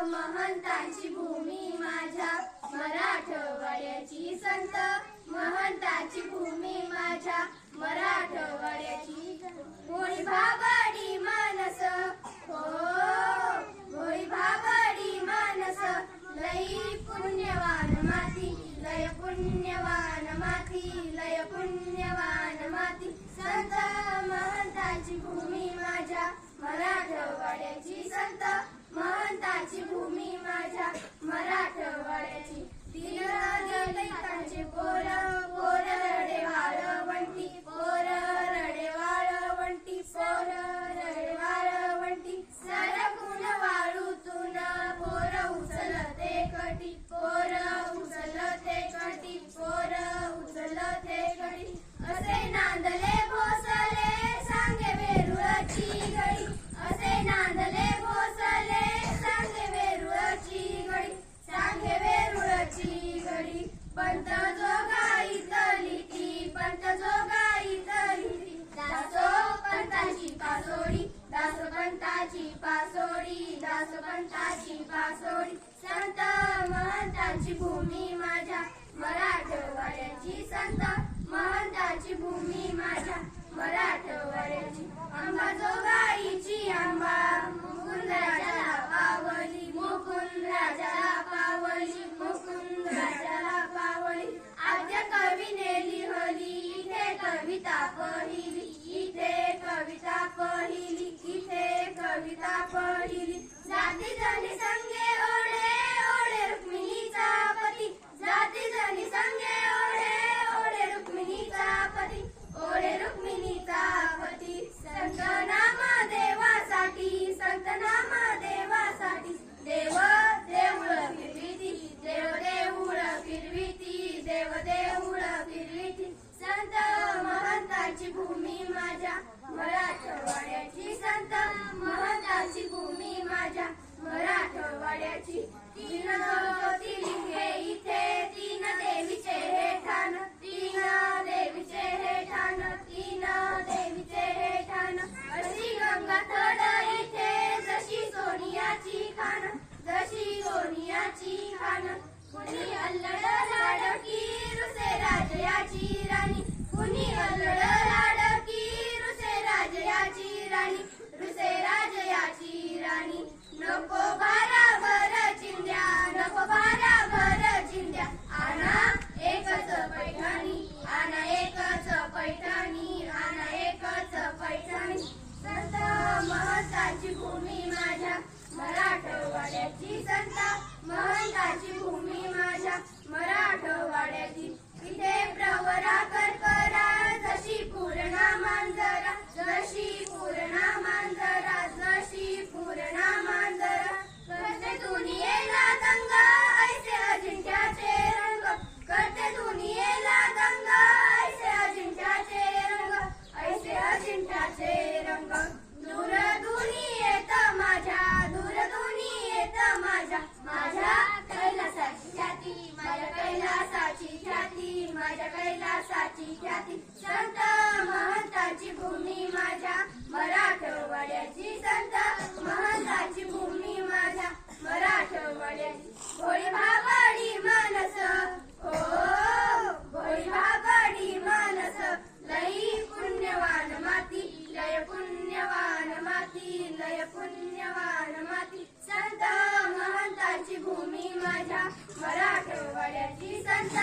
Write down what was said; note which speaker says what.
Speaker 1: महंतांची भूमी माझ्या मराठवाड्याची संत महंतांची भूमी माझ्या मराठवाड्याची भोळी भाबडी मानस हो भोळी भाबडी मानस लई पुण्यवान माती लय पुण्यवान माती लय पुण्यवान माती संत महंतांची भूमी माझ्या मराठवाड्याची संत महंतांची भूमी माझ्या मराठवाड्याची तीन दैतांचे पोर पोर रडे वाळवंटी पोर रडे वाळवंटी पोर रडे वाळवंटी सरकून वाळूतून पोर उचलते कटी पोर उचलते कटी पोर उचलते कटी असे नांदले भोसले सांगे वेरुळची गडी असे नांदले भोसले सांगे वेरुळची गडी सांगे वेरुळची गडी पंत जोगाईतली ती पंत जोगाईतली ती दासो पंताची पासोडी दास पंताची पासोडी दास पंताची पासोडी संत महंतांची भूमी माझ्या मराठवाड्याची संत महंतांची भूमी माझ्या मराठवाड्याची अंबा जोगाईची आंबा मुकुंद राजाला पावली मुकुंद राजाला पावली मुकुंद राजाला पावली आद्य कवीने लिहली इथे कविता पहिली इथे कविता पहिली इथे कविता पहिली जाती जनी संगे ओढे ओढे रुक्मिणीचा पती जाती जनी संगे ओढे ओढे रुक्मिणीचा पती ओढे रुक्मिणीचा पती संत नाम देवासाठी संत नाम देवासाठी देव देऊळ फिरविती देव देऊळ फिरविती देव देऊळ फिरविती संत महंतांची भूमी माझ्या मराठवाड्याची संत महंतांची भूमी माझ्या मराठवाड्याची तीन ज्योतिर्लिंगे इथे तीन देवीचे हे ठाण तीन देवीचे हे ठाण तीन देवीचे हे ठाण अशी गंगा थड इथे जशी सोनियाची खाण जशी सोनियाची खाण कुणी अल्लड लाडकी रुसे राजयाची राणी कुणी अल्लड लाडकी रुसे राजयाची राणी रुसे राजयाची राणी नको भाराभर चिंध्या नको भाराभर चिंध्या आना एकच पैठणी आना एकच पैठणी आना एकच पैठणी संत महंतांची भूमी माझ्या मराठवाड्याची संत महंतांची भूमी माझ्या मराठवाड्याची इथे प्रवरा करकरा जशी पूर्णा मांजरा जशी पूर्णा मांजरा जशी पूर्णा मांजरा करते दुनियेला दंग ऐसे अजिंठ्याचे रंग करते दुनियेला दंग ऐसे अजिंठ्याचे रंग ऐसे अजिंठ्याचे रंग दूर दुनियेत माझ्या दूर दुनियेत माझ्या माझ्या कैलासाची ख्याती माझ्या कैलासाची ख्याती माझ्या कैलासाची ख्याती संत महंतांची भूमी माझ्या मराठवाड्याची संत महंतांची भूमी माझ्या मराठवाड्याची भोळी भाबडी मानस हो भोळी भाबडी मानस लई पुण्यवान माती लय पुण्यवान माती लय पुण्यवान माती संत महंतांची भूमी माझ्या मराठवाड्याची संत